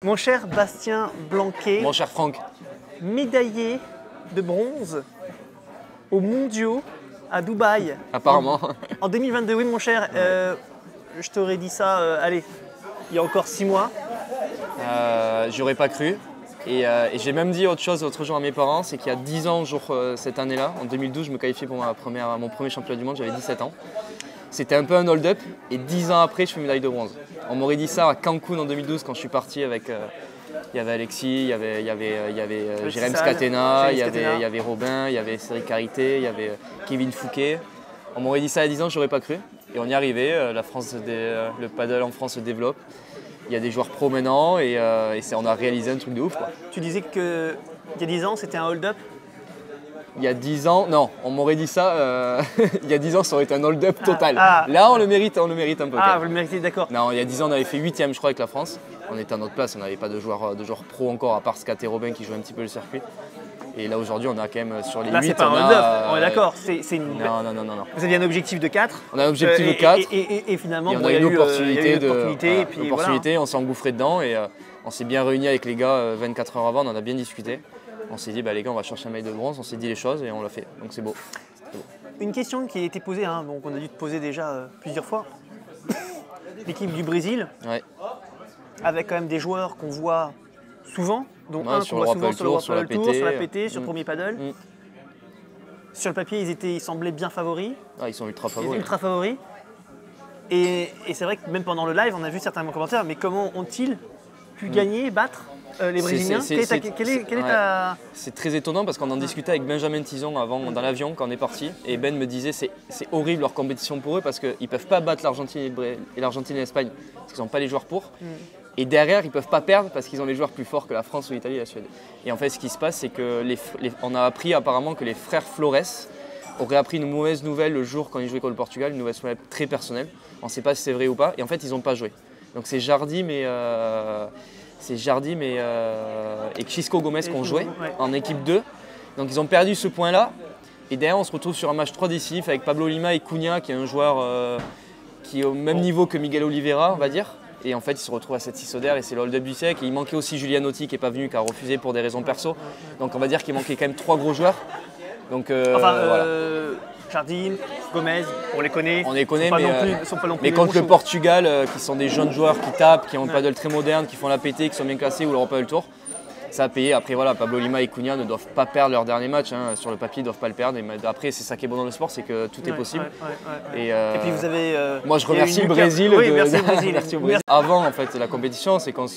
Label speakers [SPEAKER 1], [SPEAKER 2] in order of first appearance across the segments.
[SPEAKER 1] Mon cher Bastien Blanquet,
[SPEAKER 2] Mon cher Franck,
[SPEAKER 1] médaillé de bronze aux mondiaux à Dubaï.
[SPEAKER 2] apparemment.
[SPEAKER 1] En 2022, oui mon cher, je t'aurais dit ça, allez, il y a encore 6 mois.
[SPEAKER 2] J'aurais pas cru. Et j'ai même dit autre chose l'autre jour à mes parents, c'est qu'il y a 10 ans, jour cette année-là, en 2012, je me qualifiais pour mon premier championnat du monde, j'avais 17 ans. C'était un peu un hold-up et 10 ans après, je fais médaille de bronze. On m'aurait dit ça à Cancun en 2012 quand je suis parti avec... il y avait Alexis, il y avait Jérém Scatena, il y avait Robin, il y avait Cédric Carité, il y avait Kevin Fouquet. On m'aurait dit ça à 10 ans, je n'aurais pas cru. Et on y est arrivé, le paddle en France se développe. Il y a des joueurs pro maintenant et on a réalisé un truc de ouf, quoi.
[SPEAKER 1] Tu disais qu'il y a 10 ans, c'était un hold-up.
[SPEAKER 2] Il y a 10 ans, non, on m'aurait dit ça, il y a 10 ans, ça aurait été un hold-up total.
[SPEAKER 1] Ah.
[SPEAKER 2] Là, on le mérite un peu.
[SPEAKER 1] Ah, vous le méritez, d'accord.
[SPEAKER 2] Non, il y a 10 ans, on avait fait 8e, je crois, avec la France. On était à notre place, on n'avait pas de joueurs pro encore, à part Scat et Robin qui jouaient un petit peu le circuit. Et là, aujourd'hui, on a quand même sur les 8.
[SPEAKER 1] Là, c'est pas un hold-up, on est d'accord.
[SPEAKER 2] Non.
[SPEAKER 1] Vous aviez un objectif de 4.
[SPEAKER 2] On a un objectif de 4.
[SPEAKER 1] Et finalement,
[SPEAKER 2] on a eu l'opportunité.
[SPEAKER 1] Et puis voilà.
[SPEAKER 2] On s'est engouffré dedans et on s'est bien réunis avec les gars 24 heures avant, on en a bien discuté. On s'est dit, les gars, on va chercher un médaille de bronze, on s'est dit les choses et on l'a fait. Donc c'est beau.
[SPEAKER 1] Une question qui a été posée, donc on a dû te poser déjà plusieurs fois. L'équipe du Brésil,
[SPEAKER 2] Ouais.
[SPEAKER 1] avec quand même des joueurs qu'on voit souvent, dont
[SPEAKER 2] Ouais,
[SPEAKER 1] un
[SPEAKER 2] sur
[SPEAKER 1] qu'on
[SPEAKER 2] le
[SPEAKER 1] voit
[SPEAKER 2] Rappel
[SPEAKER 1] souvent
[SPEAKER 2] Tour,
[SPEAKER 1] sur le
[SPEAKER 2] sur la
[SPEAKER 1] Tour,
[SPEAKER 2] PT,
[SPEAKER 1] sur la PT, sur le premier paddle.
[SPEAKER 2] Mm.
[SPEAKER 1] Sur le papier, ils semblaient bien favoris.
[SPEAKER 2] Ils sont ultra
[SPEAKER 1] Ils
[SPEAKER 2] favoris.
[SPEAKER 1] étaient ultra favoris. Et c'est vrai que même pendant le live, on a vu certains commentaires, mais comment ont-ils pu gagner, battre les Brésiliens? Quelle est ta...
[SPEAKER 2] C'est très étonnant parce qu'on en discutait avec Benjamin Tison avant dans l'avion quand on est parti. Et Ben me disait c'est horrible leur compétition pour eux parce qu'ils ne peuvent pas battre l'Argentine et l'Espagne parce qu'ils n'ont pas les joueurs pour. Et derrière, ils ne peuvent pas perdre parce qu'ils ont les joueurs plus forts que la France ou l'Italie et la Suède. Et en fait, ce qui se passe, c'est qu'on a appris apparemment que les frères Flores auraient appris une mauvaise nouvelle le jour quand ils jouaient contre le Portugal, une mauvaise nouvelle très personnelle. On ne sait pas si c'est vrai ou pas. Et en fait, ils n'ont pas joué. Donc c'est Jardim et Xisco Gomes qui ont joué en équipe 2. Donc ils ont perdu ce point-là. Et derrière, on se retrouve sur un match 3 décisif avec Pablo Lima et Cunha, qui est un joueur qui est au même niveau que Miguel Oliveira, on va dire. Et en fait, il se retrouve à 7-6 Oder et c'est le hold-up du siècle. Et il manquait aussi Giulianotti qui n'est pas venu, qui a refusé pour des raisons perso. Donc on va dire qu'il manquait quand même 3 gros joueurs. Donc, voilà.
[SPEAKER 1] Jardim, Gomez, on les connaît.
[SPEAKER 2] On les connaît,
[SPEAKER 1] mais
[SPEAKER 2] contre le Portugal, qui sont des jeunes joueurs qui tapent, qui ont un paddle très moderne, qui font la PT, qui sont bien classés ou le Rappel Tour, ça a payé. Après, voilà, Pablo Lima et Cunha ne doivent pas perdre leur dernier match. Sur le papier, ils ne doivent pas le perdre. Mais après, c'est ça qui est bon dans le sport, c'est que tout est possible.
[SPEAKER 1] Et puis vous avez.
[SPEAKER 2] Moi, je remercie le Brésil.
[SPEAKER 1] Oui, merci Brésil.
[SPEAKER 2] Merci au Brésil. Avant, en fait, la compétition, c'est qu'on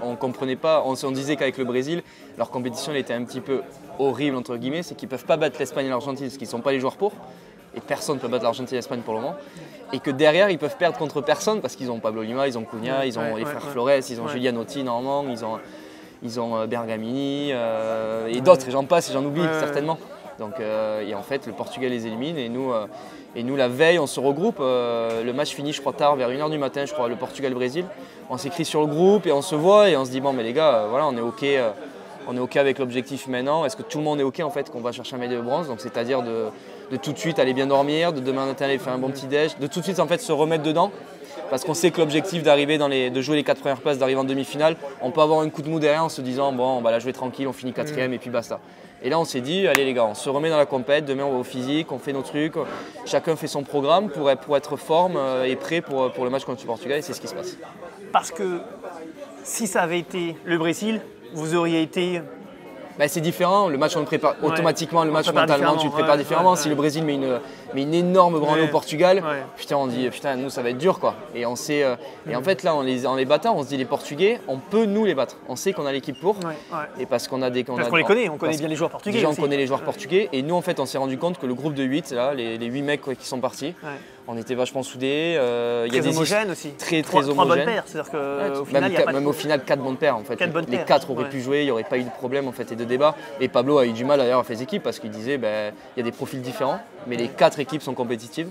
[SPEAKER 2] on comprenait pas. On disait qu'avec le Brésil, leur compétition elle était un petit peu horrible entre guillemets, c'est qu'ils ne peuvent pas battre l'Espagne et l'Argentine parce qu'ils ne sont pas les joueurs pour. Et personne ne peut battre l'Argentine et l'Espagne pour le moment. Et que derrière, ils peuvent perdre contre personne parce qu'ils ont Pablo Lima, ils ont Cunha, ils ont les frères Flores, ils ont Giulianotti normalement, ils ont Bergamini et d'autres, et j'en passe et j'en oublie certainement. Donc, et en fait, le Portugal les élimine et nous la veille, on se regroupe. Le match finit, je crois, tard, vers 1h du matin, je crois, le Portugal-Brésil. On s'écrit sur le groupe et on se voit et on se dit, bon, mais les gars, voilà, on est OK. On est OK avec l'objectif maintenant. Est-ce que tout le monde est OK en fait qu'on va chercher un médaille de bronze? Donc c'est-à-dire de tout de suite aller bien dormir, de demain matin aller faire un bon petit déj, de tout de suite en fait se remettre dedans. Parce qu'on sait que l'objectif de jouer les 4 premières places, d'arriver en demi-finale, on peut avoir un coup de mou derrière en se disant bon on va la jouer tranquille, on finit 4e et puis basta. Et là on s'est dit allez les gars, on se remet dans la compète, demain on va au physique, on fait nos trucs, chacun fait son programme pour être forme et prêt pour le match contre le Portugal et c'est ce qui se passe.
[SPEAKER 1] Parce que si ça avait été le Brésil, vous auriez été...
[SPEAKER 2] C'est différent, le match on le prépare automatiquement, le match mentalement tu le prépares différemment. Si le Brésil met une énorme branlée au Portugal, putain on dit putain nous ça va être dur quoi. Et on sait et en fait là en les battant on se dit les Portugais on peut nous les battre. On sait qu'on a l'équipe pour et parce qu'on a des
[SPEAKER 1] parce qu'on les connaît, on connaît bien les joueurs portugais.
[SPEAKER 2] Déjà on
[SPEAKER 1] aussi.
[SPEAKER 2] Connaît les joueurs portugais et nous en fait on s'est rendu compte que le groupe de 8 là, les 8 mecs qui sont partis, on était vachement soudés. Il y a des
[SPEAKER 1] homogènes aussi.
[SPEAKER 2] Très
[SPEAKER 1] trois
[SPEAKER 2] homogènes.
[SPEAKER 1] bonnes paires, c'est-à-dire que au final,
[SPEAKER 2] même au final 4 bonnes paires en fait. Les 4 auraient pu jouer, il n'y aurait pas eu de problème en fait et de débat. Et Pablo a eu du mal d'ailleurs à faire ses équipes parce qu'il disait il y a des profils différents, mais les 4 équipes sont compétitives.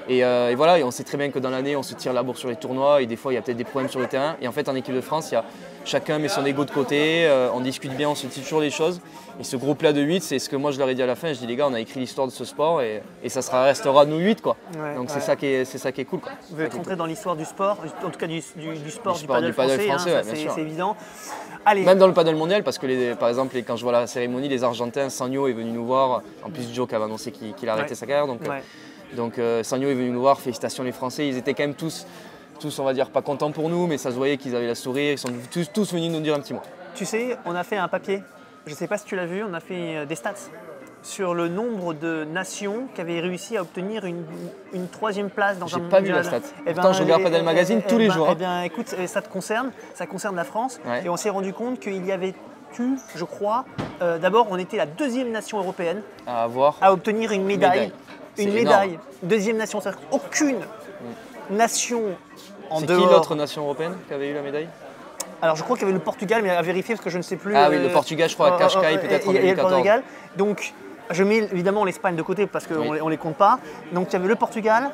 [SPEAKER 2] Et voilà, et on sait très bien que dans l'année, on se tire la bourre sur les tournois et des fois, il y a peut-être des problèmes sur le terrain. Et en fait, en équipe de France, chacun met son ego de côté, on discute bien, on se dit toujours les choses. Et ce groupe-là de 8, c'est ce que moi je leur ai dit à la fin. Je dis les gars, on a écrit l'histoire de ce sport et ça restera nous 8 quoi. Ouais, donc c'est ça qui est cool quoi.
[SPEAKER 1] Vous êtes rentré dans l'histoire du sport, en tout cas du sport du paddle français, c'est évident.
[SPEAKER 2] Allez. Même dans le paddle mondial, parce que par exemple quand je vois la cérémonie, les Argentins, Sagno est venu nous voir. En plus Joe qui avait annoncé qu'il arrêtait sa carrière. Donc Sagno est venu nous voir, félicitations les Français. Ils étaient quand même tous on va dire pas contents pour nous, mais ça se voyait qu'ils avaient la sourire. Ils sont tous venus nous dire un petit mot.
[SPEAKER 1] Tu sais, on a fait un papier. Je ne sais pas si tu l'as vu, on a fait des stats sur le nombre de nations qui avaient réussi à obtenir une 3e place dans un mondial.
[SPEAKER 2] J'ai pas vu la stat. Pourtant, je regarde Padel Magazine tous les jours.
[SPEAKER 1] Eh bien, écoute, ça concerne la France. Ouais. Et on s'est rendu compte qu'il y avait eu, je crois, d'abord, on était la 2e nation européenne à obtenir une médaille. Une médaille. 2e nation, c'est-à-dire aucune nation en dehors.
[SPEAKER 2] C'est qui l'autre nation européenne qui avait eu la médaille ?
[SPEAKER 1] Alors je crois qu'il y avait le Portugal, mais à vérifier parce que je ne sais plus.
[SPEAKER 2] Ah oui, le Portugal, je crois, à Cascais peut-être en 2014.
[SPEAKER 1] Donc je mets évidemment l'Espagne de côté parce qu'on ne les compte pas. Donc tu avais le Portugal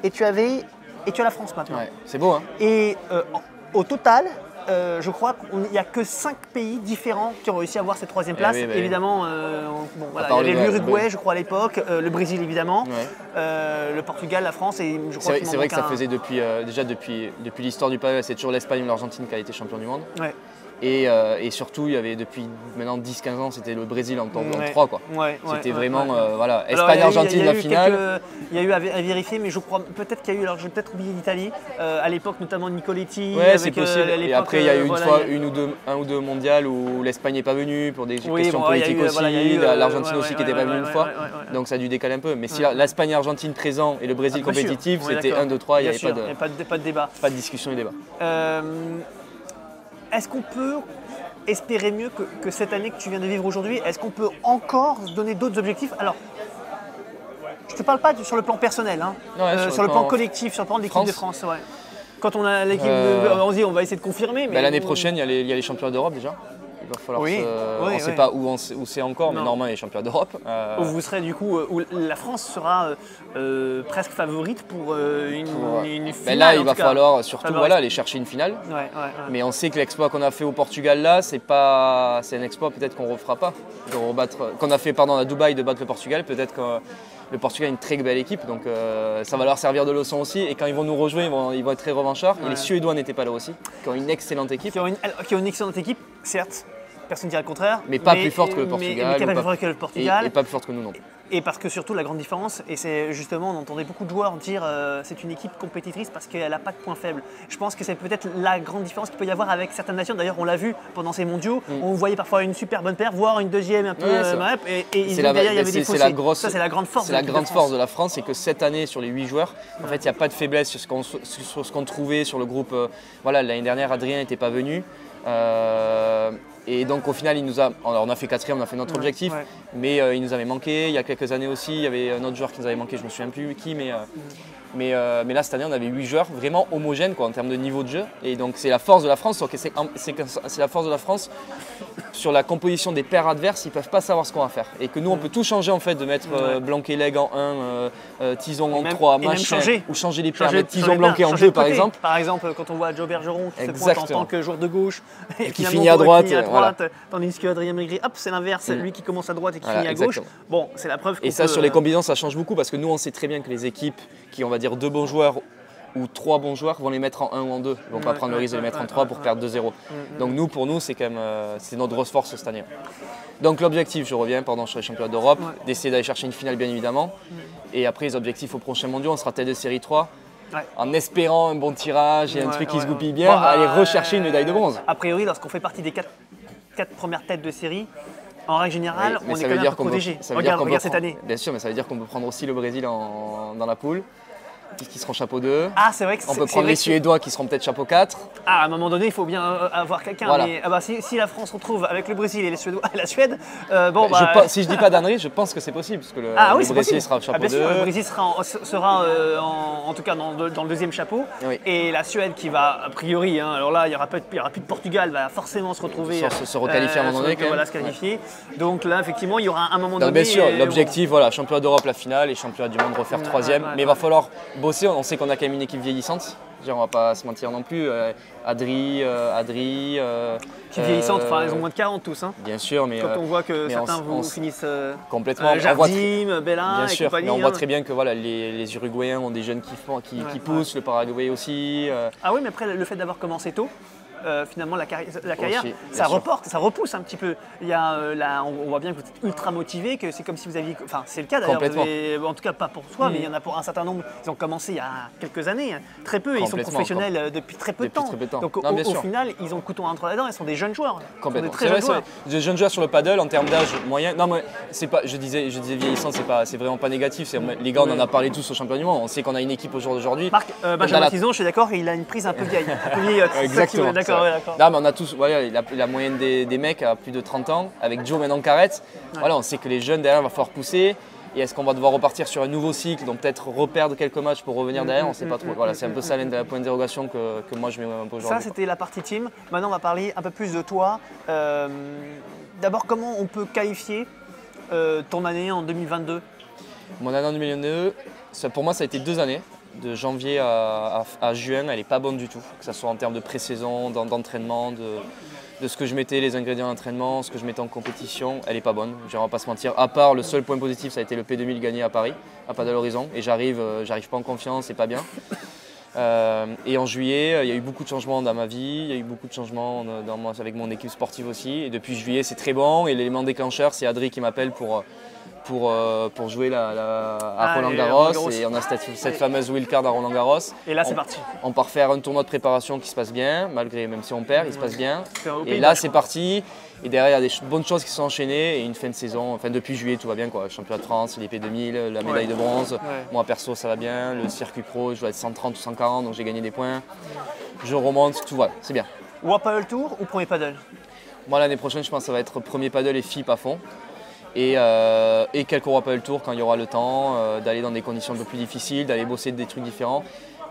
[SPEAKER 1] et tu as la France maintenant.
[SPEAKER 2] Ouais, c'est beau, hein.
[SPEAKER 1] Et au total, je crois qu'il n'y a que 5 pays différents qui ont réussi à avoir cette 3e place. Oui, évidemment, il y avait l'Uruguay, je crois, à l'époque, le Brésil, évidemment, le Portugal, la France. Et je crois
[SPEAKER 2] c'est vrai que ça faisait depuis l'histoire du paddle, c'est toujours l'Espagne ou l'Argentine qui a été champion du monde. Ouais. Et surtout, il y avait depuis maintenant 10-15 ans, c'était le Brésil en 3 quoi. C'était vraiment Espagne-Argentine la finale.
[SPEAKER 1] Il y a eu à vérifier, mais je crois peut-être qu'il y a eu, alors je vais peut-être oublier l'Italie, à l'époque notamment Nicoletti.
[SPEAKER 2] Ouais, c'est possible. Et après, il y a eu un ou deux mondiales où l'Espagne n'est pas venue pour des questions politiques aussi, l'Argentine aussi qui n'était pas venue une fois. Donc ça a dû décaler un peu. Mais si l'Espagne et l'Argentine présents et le Brésil compétitif, c'était 1, 2, 3, il n'y avait
[SPEAKER 1] pas de débat.
[SPEAKER 2] Pas de discussion et débat.
[SPEAKER 1] Est-ce qu'on peut espérer mieux que cette année que tu viens de vivre aujourd'hui? Est-ce qu'on peut encore se donner d'autres objectifs? Alors, je ne te parle pas sur le plan personnel, hein. Sur le plan collectif, sur le plan de l'équipe de France. Ouais. Quand on a l'équipe, on se dit on va essayer de confirmer. Mais
[SPEAKER 2] l'année prochaine, il y a les championnats d'Europe déjà. Il va falloir on ne sait pas où c'est encore, mais normalement il y a les championnats d'Europe.
[SPEAKER 1] Où vous serez du coup, où la France sera presque favorite pour une finale.
[SPEAKER 2] Là, il va falloir surtout aller chercher une finale. Mais on sait que l'exploit qu'on a fait au Portugal là, c'est un exploit peut-être qu'on ne refera pas. Qu'on a fait à Dubaï de battre le Portugal, peut-être que le Portugal a une très belle équipe, donc ça va leur servir de leçon aussi. Et quand ils vont nous rejoindre, ils vont être très revanchards. Et les Suédois n'étaient pas là aussi, qui ont une excellente équipe.
[SPEAKER 1] Qui ont une excellente équipe, certes. Personne ne dirait le contraire.
[SPEAKER 2] Mais pas plus forte que le Portugal.
[SPEAKER 1] Mais qui est pas plus forte que le Portugal.
[SPEAKER 2] Et pas plus forte que nous non.
[SPEAKER 1] Et parce que surtout la grande différence, et c'est justement, on entendait beaucoup de joueurs dire c'est une équipe compétitrice parce qu'elle n'a pas de points faibles. Je pense que c'est peut-être la grande différence qu'il peut y avoir avec certaines nations. D'ailleurs, on l'a vu pendant ces mondiaux, on voyait parfois une super bonne paire, voire une deuxième un peu et derrière il y avait des fossés. Ça c'est la grande force.
[SPEAKER 2] C'est la grande force de la France, c'est que cette année sur les 8 joueurs, en fait il n'y a pas de faiblesse sur ce qu'on trouvait sur le groupe. L'année dernière Adrien n'était pas venu. Et donc au final, on a fait 4e, on a fait notre objectif, mais il nous avait manqué. Il y a quelques années aussi, il y avait un autre joueur qui nous avait manqué, je ne me souviens plus qui, mais là cette année, on avait 8 joueurs vraiment homogènes en termes de niveau de jeu. Et donc c'est la force de la France, c'est la force de la France sur la composition des paires adverses, ils ne peuvent pas savoir ce qu'on va faire. Et que nous, on peut tout changer en fait, de mettre Blanquet-Leg en 1, Tison en 3, ou changer les paires, mettre Tison-Blanquet en 2 par exemple.
[SPEAKER 1] Par exemple, quand on voit Joe Bergeron qui se pointe en tant que joueur de gauche
[SPEAKER 2] et qui finit à droite,
[SPEAKER 1] tandis que Adrien Maigret, hop, c'est l'inverse, lui qui commence à droite et qui finit à gauche. Bon, c'est la preuve.
[SPEAKER 2] Et ça, sur les combinaisons, ça change beaucoup parce que nous, on sait très bien que les équipes qui, on va dire, 2 bons joueurs ou 3 bons joueurs vont les mettre en 1 ou en 2. Ils ne vont pas prendre le risque de les mettre en 3 pour perdre 2-0. Donc pour nous, c'est quand même c'est notre grosse force cette année. Donc l'objectif, je reviens sur les championnats d'Europe, d'essayer d'aller chercher une finale bien évidemment. Et après les objectifs au prochain mondial, on sera tête de série 3. En espérant un bon tirage et un truc qui se goupille bien, aller rechercher une médaille de bronze.
[SPEAKER 1] A priori, lorsqu'on fait partie des 4 premières têtes de série, en règle générale, on est quand même protégé. Regarde cette année.
[SPEAKER 2] Bien sûr, mais ça veut dire qu'on peut prendre aussi le Brésil dans la poule. qui seront chapeau 2.
[SPEAKER 1] Ah, c'est vrai que
[SPEAKER 2] On peut prendre les Suédois qui seront peut-être chapeau 4.
[SPEAKER 1] Ah, à un moment donné, il faut bien avoir quelqu'un.
[SPEAKER 2] Voilà.
[SPEAKER 1] Mais si la France retrouve avec le Brésil et les Suédois et la Suède,
[SPEAKER 2] Si je dis pas d'ânerie, je pense que c'est possible. Parce que le Brésil sera chapeau 2.
[SPEAKER 1] Sûr, le Brésil sera en tout cas dans le deuxième chapeau.
[SPEAKER 2] Oui.
[SPEAKER 1] Et la Suède qui va, a priori, alors là, il n'y aura plus de Portugal, va forcément se retrouver.
[SPEAKER 2] Se requalifier à un moment donné.
[SPEAKER 1] Voilà, se qualifier. Donc là, effectivement, il y aura un moment donné.
[SPEAKER 2] Bien sûr, l'objectif, voilà, championnat d'Europe, la finale, et championnat du monde, refaire troisième. Mais il va falloir bosser. On sait qu'on a quand même une équipe vieillissante. On va pas se mentir non plus. Adri.
[SPEAKER 1] Vieillissante, enfin, ils ont moins de 40 tous. Hein.
[SPEAKER 2] Bien sûr, mais.
[SPEAKER 1] Quand on voit que certains finissent.
[SPEAKER 2] Complètement.
[SPEAKER 1] Jardim, Bella,
[SPEAKER 2] bien
[SPEAKER 1] et
[SPEAKER 2] sûr,
[SPEAKER 1] compagnie.
[SPEAKER 2] Mais on voit très bien que voilà, les Uruguayens ont des jeunes qui poussent, le Paraguay aussi.
[SPEAKER 1] Ah oui, mais après, le fait d'avoir commencé tôt. Finalement la carrière,
[SPEAKER 2] aussi,
[SPEAKER 1] ça reporte, ça repousse un petit peu. Il y a, on voit bien que vous êtes ultra motivé, que c'est comme si vous aviez, enfin c'est le cas d'ailleurs, en tout cas pas pour toi, mais il y en a pour un certain nombre, ils ont commencé il y a quelques années, très peu, ils sont professionnels depuis très peu de temps. Donc au final, ils ont le couteau entre les dents, ils sont des jeunes joueurs.
[SPEAKER 2] Complètement. Des très jeunes joueurs. Des jeunes joueurs sur le paddle en termes d'âge moyen. Non, mais c'est pas, je disais vieillissant, c'est vraiment pas négatif. Les gars, on en a parlé tous au championnat du monde, on sait qu'on a une équipe au jour d'aujourd'hui.
[SPEAKER 1] Marc, Benjamin Tison, je suis d'accord, il a une prise un peu vieille.
[SPEAKER 2] Exactement.
[SPEAKER 1] D'accord.
[SPEAKER 2] Non, mais on a tous, voilà, la moyenne des mecs à plus de 30 ans, avec Joe maintenant Carrette. Voilà, on sait que les jeunes derrière, il va falloir pousser. Et est-ce qu'on va devoir repartir sur un nouveau cycle, donc peut-être reperdre quelques matchs pour revenir derrière, on ne sait pas trop. Voilà, c'est un peu ça la point d'interrogation que moi je mets un peu aujourd'hui.
[SPEAKER 1] Ça, c'était la partie team. Maintenant, on va parler un peu plus de toi. D'abord, comment on peut qualifier ton année en 2022 ?
[SPEAKER 2] Mon année en 2022, pour moi, ça a été 2 années. De janvier à juin, elle n'est pas bonne du tout, que ce soit en termes de pré-saison, d'entraînement, de ce que je mettais, les ingrédients d'entraînement, ce que je mettais en compétition, elle n'est pas bonne, on va pas se mentir. À part, le seul point positif, ça a été le P2000 gagné à Paris, à Paddle Horizon, et j'arrive pas en confiance, c'est pas bien. Et en juillet, il y a eu beaucoup de changements dans ma vie, il y a eu beaucoup de changements avec mon équipe sportive aussi, et depuis juillet, c'est très bon, et l'élément déclencheur, c'est Adri qui m'appelle pour jouer à Roland Garros, et on a cette fameuse wildcard à Roland Garros.
[SPEAKER 1] Et là c'est parti.
[SPEAKER 2] On part faire un tournoi de préparation qui se passe bien, même si on perd, il se passe bien. Et là c'est parti, et derrière il y a des bonnes choses qui se sont enchaînées, et une fin de saison, depuis juillet tout va bien quoi. Championnat de France, l'épée 2000, la médaille de bronze, moi perso ça va bien, le circuit pro je dois être 130 ou 140 donc j'ai gagné des points. Je remonte, tout va, c'est bien.
[SPEAKER 1] World Paddle Tour ou premier paddle ?
[SPEAKER 2] Moi l'année prochaine je pense que ça va être premier paddle et FIP à fond. Et quelques World Paddle Tour quand il y aura le temps, d'aller dans des conditions un peu plus difficiles, d'aller bosser des trucs différents.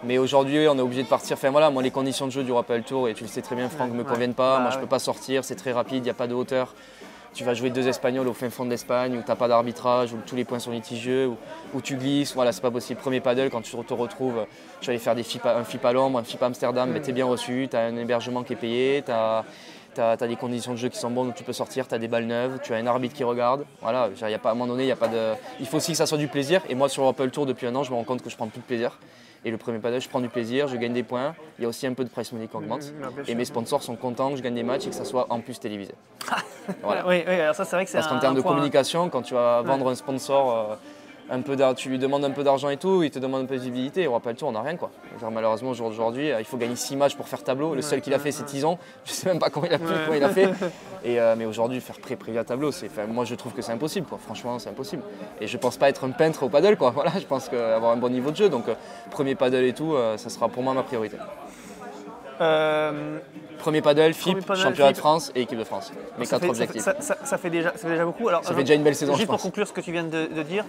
[SPEAKER 2] Mais aujourd'hui, on est obligé de partir. Enfin voilà, moi les conditions de jeu du World Paddle Tour, et tu le sais très bien Franck, ne me conviennent pas. Moi je ne peux pas sortir, c'est très rapide, il n'y a pas de hauteur. Tu vas jouer 2 Espagnols au fin fond de l'Espagne, où tu n'as pas d'arbitrage, où tous les points sont litigieux, où tu glisses. Voilà, c'est pas possible. Premier paddle, quand tu te retrouves, tu vas aller faire un FIP à Londres, un FIP à Amsterdam, tu es bien reçu, tu as un hébergement qui est payé, tu as des conditions de jeu qui sont bonnes où tu peux sortir, tu as des balles neuves, tu as un arbitre qui regarde. Voilà, à un moment donné, il faut aussi que ça soit du plaisir. Et moi, sur World Tour, depuis un an, je me rends compte que je prends plus de plaisir. Et le premier paddle, je prends du plaisir, je gagne des points. Il y a aussi un peu de price money qui augmente. Et mes sponsors sont contents que je gagne des matchs et que ça soit en plus télévisé.
[SPEAKER 1] Voilà. Oui, alors ça, c'est vrai que c'est
[SPEAKER 2] parce qu'en termes de communication, quand tu vas vendre un sponsor, tu lui demandes un peu d'argent et tout, il te demande un peu de visibilité. Au World Tour, on n'a rien quoi. Malheureusement, au jour d'aujourd'hui, il faut gagner 6 matchs pour faire tableau. Le seul qu'il a fait, c'est Tison. Je ne sais même pas comment il a fait. Mais aujourd'hui, faire pré-privé à tableau, moi je trouve que c'est impossible. Quoi. Franchement, c'est impossible. Et je ne pense pas être un peintre au paddle. Quoi. Voilà, je pense qu'avoir un bon niveau de jeu. Donc, premier paddle et tout, ça sera pour moi ma priorité. Premier paddle, FIP, championnat de France et équipe de France. Mes 4 objectifs.
[SPEAKER 1] Ça fait déjà beaucoup. Alors,
[SPEAKER 2] ça fait déjà une belle saison,
[SPEAKER 1] juste pour conclure ce que tu viens de dire.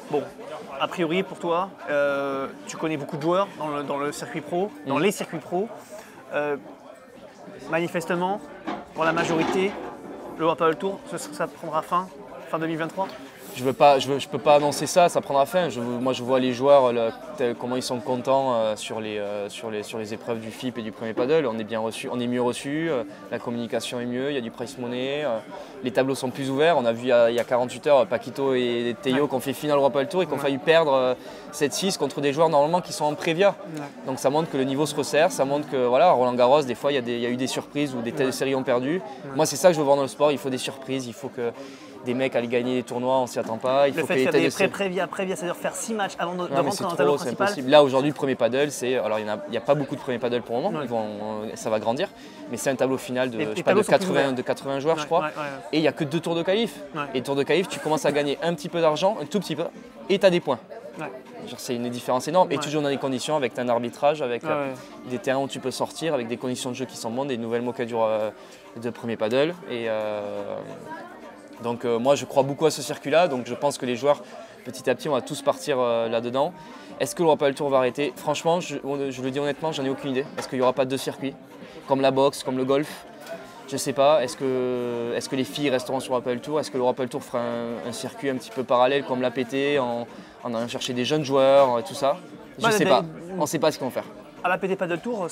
[SPEAKER 1] Bon, a priori pour toi, tu connais beaucoup de joueurs dans le circuit pro, dans les circuits pro. Manifestement, pour la majorité, le World Paddle Tour, ça prendra fin 2023 ?
[SPEAKER 2] Je peux pas annoncer ça prendra fin. Moi je vois les joueurs comment ils sont contents sur les épreuves du FIP et du premier paddle. On est bien reçu, on est mieux reçu, la communication est mieux, il y a du price money, les tableaux sont plus ouverts. On a vu il y a 48 heures Paquito et Théo qui ont fait finale World Paddle Tour et qui ont failli perdre 7-6 contre des joueurs normalement qui sont en prévia. Donc ça montre que le niveau se resserre, ça montre que voilà, Roland Garros, des fois il y a eu des surprises où des séries ont perdu. Moi c'est ça que je veux voir dans le sport, il faut des surprises, il faut que des mecs allaient gagner des tournois, on s'y attend pas.
[SPEAKER 1] Le fait de faire des prévia, c'est-à-dire faire 6 matchs avant de rentrer dans le tableau principal.
[SPEAKER 2] Impossible. Là aujourd'hui le premier paddle, alors il n'y a pas beaucoup de premier paddle pour le moment, ça va grandir, mais c'est un tableau final de 80 joueurs je crois, et il n'y a que 2 tours de qualif. Et tour de qualif, tu commences à gagner un petit peu d'argent, un tout petit peu, et tu as des points. Genre, c'est une différence énorme. Et
[SPEAKER 1] Ouais.
[SPEAKER 2] toujours dans des conditions avec un arbitrage, avec
[SPEAKER 1] Ouais.
[SPEAKER 2] des terrains où tu peux sortir, avec des conditions de jeu qui sont bonnes, des nouvelles mocadures de premier paddle. Donc moi je crois beaucoup à ce circuit-là, donc je pense que les joueurs petit à petit on va tous partir là-dedans. Est-ce que le World Padel Tour va arrêter? Franchement, je le dis honnêtement, j'en ai aucune idée. Est-ce qu'il n'y aura pas deux circuits, comme la boxe, comme le golf? Je sais pas. Est-ce que les filles resteront sur le World Padel Tour? Est-ce que le World Padel Tour fera un circuit un petit peu parallèle comme l'APT en allant chercher des jeunes joueurs et tout ça? Je sais pas. On ne sait pas ce qu'ils vont faire.
[SPEAKER 1] À la PT Paddle Tour,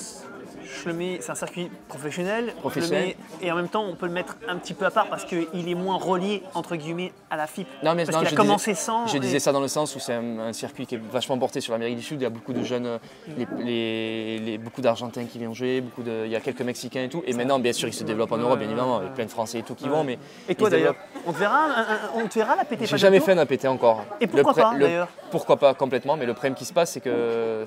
[SPEAKER 1] je le mets, c'est un circuit professionnel.
[SPEAKER 2] Professionnel.
[SPEAKER 1] Je le mets, et en même temps, on peut le mettre un petit peu à part parce qu'il est moins relié entre guillemets à la FIP.
[SPEAKER 2] Non, mais
[SPEAKER 1] parce
[SPEAKER 2] non,
[SPEAKER 1] qu'il a commencé sans.
[SPEAKER 2] Je disais ça dans le sens où c'est un circuit qui est vachement porté sur l'Amérique du Sud. Il y a beaucoup de jeunes, beaucoup d'Argentins qui viennent jouer, il y a quelques Mexicains et tout. Et maintenant, bien sûr, ils se développent en Europe, bien évidemment. Il y a plein de Français et tout qui vont. Mais
[SPEAKER 1] Et toi
[SPEAKER 2] ils se
[SPEAKER 1] d'ailleurs,
[SPEAKER 2] développent.
[SPEAKER 1] on te verra la PT Paddle
[SPEAKER 2] J'ai
[SPEAKER 1] Tour.
[SPEAKER 2] jamais fait un APT encore.
[SPEAKER 1] Et pourquoi pas, d'ailleurs?
[SPEAKER 2] Pourquoi pas complètement, mais le problème qui se passe, c'est que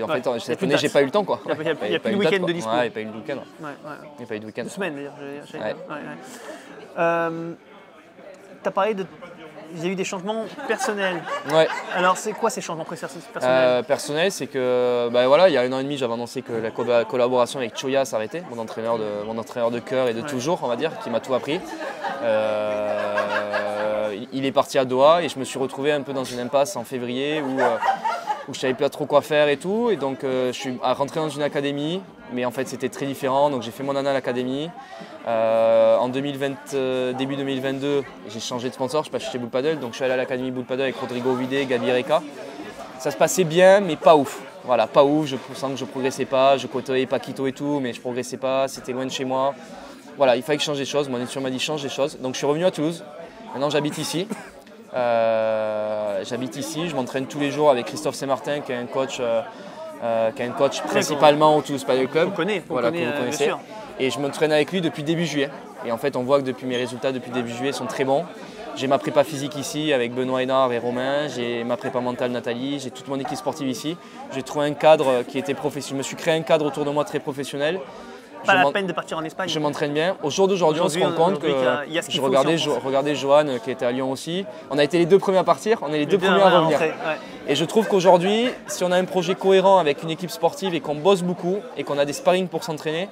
[SPEAKER 2] en fait, cette année, j'ai pas eu le temps, quoi.
[SPEAKER 1] Il y a plus de week-end de dispo.
[SPEAKER 2] Ouais, il n'y a pas eu de week-end.
[SPEAKER 1] Ouais.
[SPEAKER 2] Il n'y a pas eu de week-end.
[SPEAKER 1] 2 semaines d'ailleurs.
[SPEAKER 2] Ouais.
[SPEAKER 1] Tu as parlé de. Il y a eu des changements personnels.
[SPEAKER 2] Ouais.
[SPEAKER 1] Alors c'est quoi ces changements personnels?
[SPEAKER 2] Personnel, c'est que voilà, il y a 1 an et demi, j'avais annoncé que la collaboration avec Choya s'arrêtait, mon entraîneur de cœur et de toujours, on va dire, qui m'a tout appris. Il est parti à Doha et je me suis retrouvé un peu dans une impasse en février où je savais pas trop quoi faire et tout. Et donc je suis rentré dans une académie, mais en fait c'était très différent. Donc j'ai fait mon année à l'académie. En début 2022, j'ai changé de sponsor, je suis chez Bull Paddle. Donc je suis allé à l'académie Bull Paddle avec Rodrigo Ovide, Gabi Reka. Ça se passait bien, mais pas ouf. Voilà, pas ouf, je sens que je progressais pas. Je côtoyais Paquito et tout, mais je progressais pas, c'était loin de chez moi. Voilà, il fallait que je change des choses. Mon édition m'a dit change des choses. Donc je suis revenu à Toulouse. Maintenant j'habite ici. Je m'entraîne tous les jours avec Christophe Saint-Martin qui est un coach, principalement au Toulouse Paddle Club.
[SPEAKER 1] Que vous connaissez.
[SPEAKER 2] Bien sûr. Et je m'entraîne avec lui depuis début juillet. Et en fait on voit que depuis mes résultats depuis début juillet sont très bons. J'ai ma prépa physique ici avec Benoît Hénard et Romain, j'ai ma prépa mentale Nathalie, j'ai toute mon équipe sportive ici. J'ai trouvé un cadre qui était professionnel. Je me suis créé un cadre autour de moi très professionnel.
[SPEAKER 1] Pas la peine de partir en Espagne.
[SPEAKER 2] Je m'entraîne bien. Au jour d'aujourd'hui, on se rend compte que je regardais Johan qui était à Lyon aussi. On a été les 2 premiers à partir, on est les 2 premiers à revenir. Et je trouve qu'aujourd'hui, si on a un projet cohérent avec une équipe sportive et qu'on bosse beaucoup et qu'on a des sparring pour s'entraîner,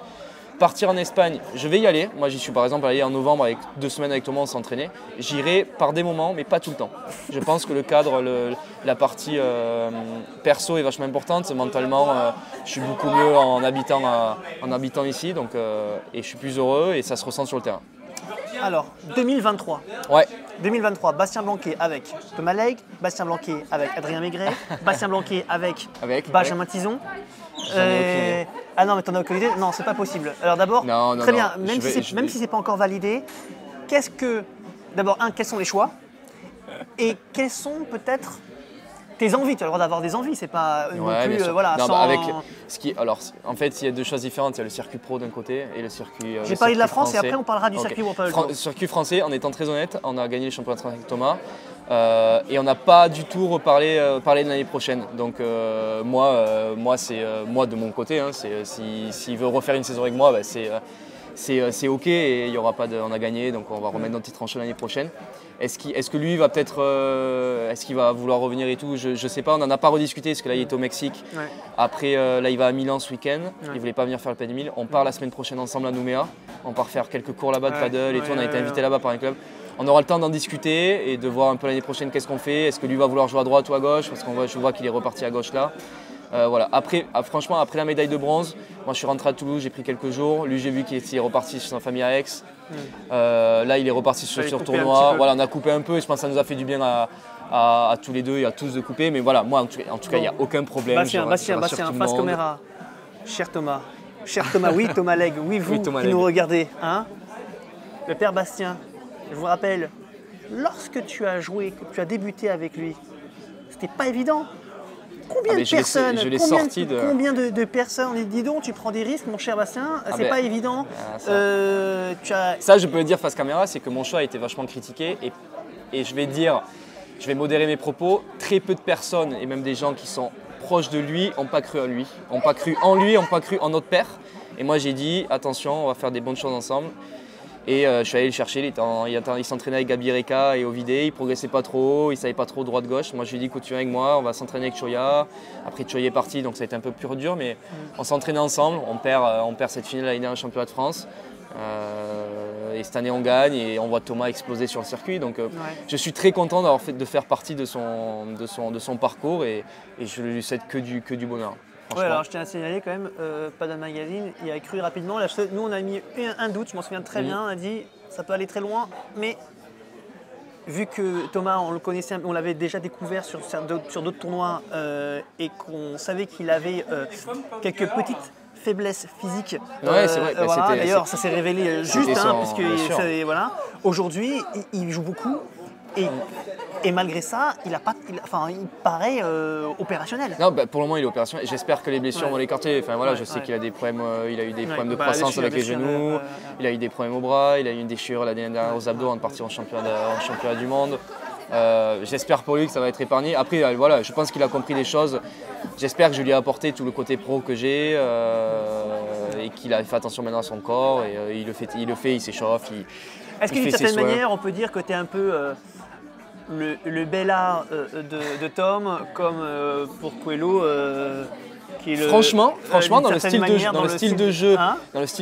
[SPEAKER 2] partir en Espagne, je vais y aller. Moi, j'y suis par exemple allé en novembre avec 2 semaines avec Thomas, on s'entraînait. J'irai par des moments, mais pas tout le temps. Je pense que le cadre, la partie perso est vachement importante. Mentalement, je suis beaucoup mieux en habitant ici, donc, et je suis plus heureux et ça se ressent sur le terrain.
[SPEAKER 1] Alors, 2023.
[SPEAKER 2] Ouais.
[SPEAKER 1] 2023, Bastien Blanquet avec Thomas Legge, Bastien Blanquet avec Adrien Maigret, Bastien Blanquet avec Benjamin Tison. Ah non, mais t'en as aucune idée? Non, c'est pas possible. Alors d'abord, très bien, même si c'est pas encore validé, d'abord, quels sont les choix? Et quelles sont peut-être tes envies? Tu as le droit d'avoir des envies, c'est pas non plus voilà.
[SPEAKER 2] Non, alors, en fait, il y a 2 choses différentes. Il y a le circuit pro d'un côté et le circuit.
[SPEAKER 1] J'ai parlé de la France français. Et après on parlera du circuit World Padel Tour.
[SPEAKER 2] Circuit français, en étant très honnête, on a gagné les championnats avec Thomas. Et on n'a pas du tout parlé de l'année prochaine. Donc moi de mon côté, hein, s'il veut refaire une saison avec moi, c'est ok et il y aura pas on a gagné, donc on va remettre notre titre en jeu l'année prochaine. Est-ce que lui va peut-être, est-ce qu'il va vouloir revenir et tout? Je sais pas, on n'en a pas rediscuté parce que là il est au Mexique. Ouais. Après là il va à Milan ce week-end. Ouais. Il voulait pas venir faire le Padel 1000. On part la semaine prochaine ensemble à Nouméa. On part faire quelques cours là-bas de paddle et tout. On a été invité là-bas par un club. On aura le temps d'en discuter et de voir un peu l'année prochaine qu'est-ce qu'on fait. Est-ce que lui va vouloir jouer à droite ou à gauche? Parce que je vois qu'il est reparti à gauche là. Voilà. Après, franchement, après la médaille de bronze, moi je suis rentré à Toulouse, j'ai pris quelques jours. Lui, j'ai vu qu'il est reparti chez sa famille à Aix. Là, il est reparti sur le tournoi. Voilà, on a coupé un peu et je pense que ça nous a fait du bien à tous les deux et à tous de couper. Mais voilà, moi en tout cas, il n'y a aucun problème.
[SPEAKER 1] Bastien, face caméra. Cher Thomas, oui, Thomas Legge, oui, vous qui nous regardez. Hein, le père Bastien, je vous rappelle, lorsque tu as joué, que tu as débuté avec lui, c'était pas évident. Combien de personnes, combien de personnes, dis donc, tu prends des risques, mon cher Bastien, c'est pas évident.
[SPEAKER 2] Ça, je peux le dire face caméra, c'est que mon choix a été vachement critiqué et je vais modérer mes propos. Très peu de personnes et même des gens qui sont proches de lui n'ont pas cru en lui, n'ont pas cru en lui, n'ont pas cru en notre père. Et moi, j'ai dit attention, on va faire des bonnes choses ensemble. Et je suis allé le chercher, il s'entraînait avec Gabi Reka et Ovidé, il ne progressait pas trop, il ne savait pas trop droite-gauche. Moi je lui ai dit écoute, tu viens avec moi, on va s'entraîner avec Choya. Après Choya est parti, donc ça a été un peu plus dur, mais on s'entraînait ensemble, on perd cette finale l'année dernière au championnat de France. Et cette année on gagne et on voit Thomas exploser sur le circuit. Donc je suis très content de faire partie de son parcours et je lui souhaite que du bonheur.
[SPEAKER 1] Ouais, alors je tiens à signaler quand même, Padel Magazine, il a cru rapidement. Là, nous, on a mis un doute, je m'en souviens très bien. On a dit ça peut aller très loin, mais vu que Thomas, on le connaissait, on l'avait déjà découvert sur d'autres tournois et qu'on savait qu'il avait quelques petites faiblesses physiques.
[SPEAKER 2] Ouais, c'est vrai.
[SPEAKER 1] Voilà. D'ailleurs, ça s'est révélé juste, puisque
[SPEAKER 2] voilà.
[SPEAKER 1] Aujourd'hui, il joue beaucoup. Et malgré ça, il paraît opérationnel.
[SPEAKER 2] Non, pour le moment, il est opérationnel. J'espère que les blessures vont l'écarter. Enfin, voilà, je sais qu'il a des problèmes, il a eu des problèmes de croissance avec les genoux, il a eu des problèmes au bras, il a eu une déchirure l'année dernière aux abdos avant de partir en championnat du monde. J'espère pour lui que ça va être épargné. Après, voilà, je pense qu'il a compris des choses. J'espère que je lui ai apporté tout le côté pro que j'ai et qu'il a fait attention maintenant à son corps. Et il le fait, il s'échauffe.
[SPEAKER 1] Est-ce que d'une certaine manière, on peut dire que tu es un peu le Bella de Tom, comme pour Coelho qui est
[SPEAKER 2] franchement, dans le style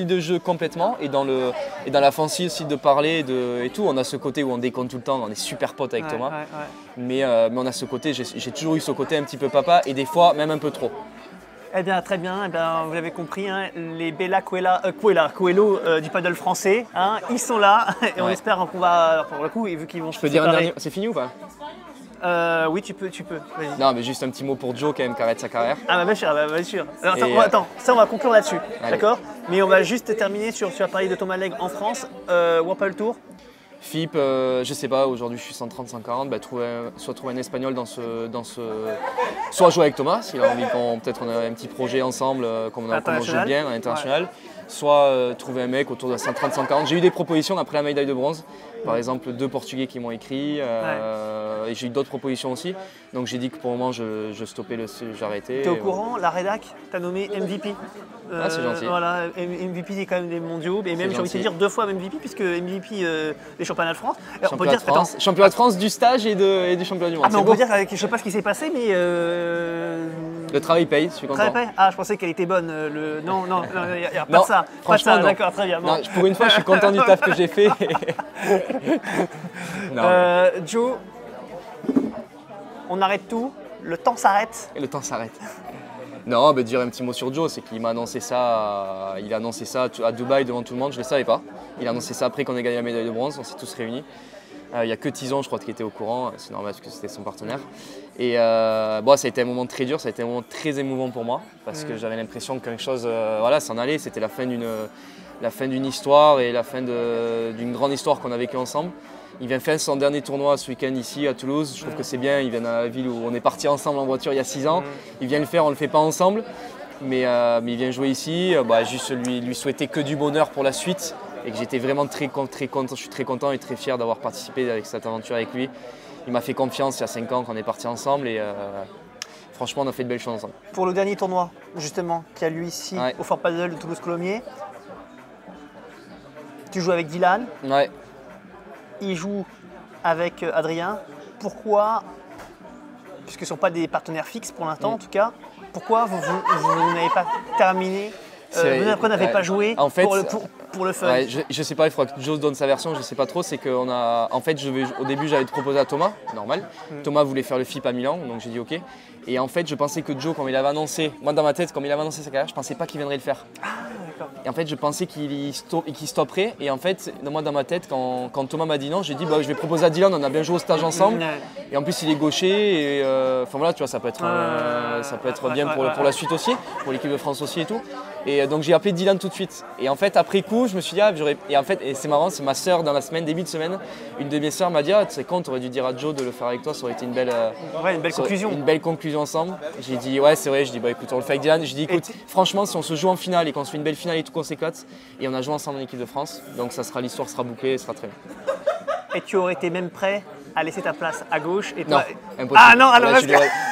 [SPEAKER 2] de jeu complètement et dans la façon aussi de parler et tout, on a ce côté où on déconne tout le temps, on est super potes avec Thomas. Mais on a ce côté, j'ai toujours eu ce côté un petit peu papa et des fois même un peu trop.
[SPEAKER 1] Eh bien, très bien. Eh bien, vous l'avez compris, hein, les Bella Coelho du paddle français, hein, ils sont là. Et on espère qu'on va, pour le coup, vu qu'ils vont.
[SPEAKER 2] Je peux dire un dernier. C'est fini ou pas?
[SPEAKER 1] Oui, tu peux.
[SPEAKER 2] Non, mais juste un petit mot pour Joe quand même qui arrête sa carrière.
[SPEAKER 1] Ah bah bien sûr. Alors, attends, ça on va conclure là-dessus, d'accord? Mais on va juste terminer sur. Tu as parlé de Thomas Legge en France, World Tour.
[SPEAKER 2] FIP, je sais pas, aujourd'hui je suis 130-140, soit trouver un Espagnol soit jouer avec Thomas, s'il a envie peut-être on a un petit projet ensemble, comme on joue bien à l'international, soit trouver un mec autour de 130-140. J'ai eu des propositions après la médaille de bronze, par exemple 2 Portugais qui m'ont écrit, et j'ai eu d'autres propositions aussi, donc j'ai dit que pour le moment je stoppais, j'arrêtais.
[SPEAKER 1] Tu es au courant, la rédac t'a nommé MVP.
[SPEAKER 2] C'est gentil.
[SPEAKER 1] Voilà, MVP c'est quand même des mondiaux, et même j'ai envie de te dire 2 fois MVP, puisque MVP des championnats de France.
[SPEAKER 2] Championnat de France du stage et du championnat du monde.
[SPEAKER 1] Ah, mais on peut dire, je sais pas ce qui s'est passé, mais.
[SPEAKER 2] Le travail paye, je suis content.
[SPEAKER 1] Ah, je pensais qu'elle était bonne. Non, il n'y a pas de ça.
[SPEAKER 2] Franchement, non.
[SPEAKER 1] D'accord, très bien. Bon.
[SPEAKER 2] Non, pour une fois, je suis content du taf que j'ai fait.
[SPEAKER 1] Joe, on arrête tout, le temps s'arrête.
[SPEAKER 2] Et le temps s'arrête. Non, dire un petit mot sur Joe, c'est qu'il m'a annoncé ça, il a annoncé ça à Dubaï devant tout le monde, je ne le savais pas. Il a annoncé ça après qu'on ait gagné la médaille de bronze, on s'est tous réunis. Il n'y a que Tison, je crois, qui était au courant, c'est normal parce que c'était son partenaire. Et ça a été un moment très dur, ça a été un moment très émouvant pour moi, parce que j'avais l'impression que quelque chose s'en allait, c'était la fin d'une histoire et la fin d'une grande histoire qu'on a vécue ensemble. Il vient faire son dernier tournoi ce week-end ici à Toulouse, je trouve que c'est bien, il vient dans la ville où on est parti ensemble en voiture il y a 6 ans, il vient le faire, on ne le fait pas ensemble, mais il vient jouer ici, juste lui souhaiter que du bonheur pour la suite. Et que j'étais vraiment très content, je suis très content et très fier d'avoir participé avec cette aventure avec lui. Il m'a fait confiance il y a 5 ans qu'on est partis ensemble et franchement on a fait de belles choses ensemble.
[SPEAKER 1] Pour le dernier tournoi justement qui a lieu ici au Fort Paddle de Toulouse-Coulommiers, tu joues avec Dylan, il joue avec Adrien. Pourquoi, puisque ce ne sont pas des partenaires fixes pour l'instant en tout cas, pourquoi vous n'avez pas terminé, pourquoi n'avez pas joué en fait, pour le fun?
[SPEAKER 2] Je sais pas, il faudra que Joe donne sa version, je sais pas trop. C'est au début j'avais proposé à Thomas, normal. Thomas voulait faire le FIP à Milan, donc j'ai dit ok. Et en fait je pensais que Joe, comme il avait annoncé, moi dans ma tête, comme il avait annoncé sa carrière, je pensais pas qu'il viendrait le faire. Et en fait je pensais qu'il stopperait. Et en fait moi dans ma tête, quand Thomas m'a dit non, j'ai dit je vais proposer à Dylan, on a bien joué au stage ensemble. Et en plus il est gaucher. Et enfin voilà, tu vois, ça peut être bien pour la suite aussi, pour l'équipe de France aussi et tout. Et donc j'ai appelé Dylan tout de suite. Et en fait après coup je me suis dit et c'est marrant, c'est ma soeur dans la semaine, début de semaine, une de mes soeurs m'a dit tu sais quoi, t'aurais dû dire à Joe de le faire avec toi, ça aurait été une belle conclusion. Une belle conclusion ensemble. J'ai dit c'est vrai, je dis écoute on le fait avec Dylan. J'ai dit écoute franchement si on se joue en finale et qu'on se fait une belle finale et tout qu'on s'éclate, et on a joué ensemble en équipe de France, donc l'histoire sera bouclée, ce sera très bien.
[SPEAKER 1] Et tu aurais été même prêt à laisser ta place à gauche et
[SPEAKER 2] toi... Non, impossible.
[SPEAKER 1] Ah non, alors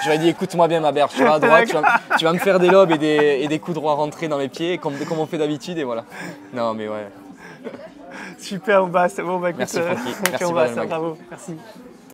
[SPEAKER 2] j'aurais dit écoute-moi bien ma berge, tu vas à droite, tu vas me faire des lobes et des coups droits rentrés dans les pieds comme on fait d'habitude et voilà. Non mais ouais.
[SPEAKER 1] Super, on passe. Bon, bah écoute,
[SPEAKER 2] Merci Francky, merci
[SPEAKER 1] on
[SPEAKER 2] pour la
[SPEAKER 1] passe,
[SPEAKER 2] blague.
[SPEAKER 1] bravo, merci.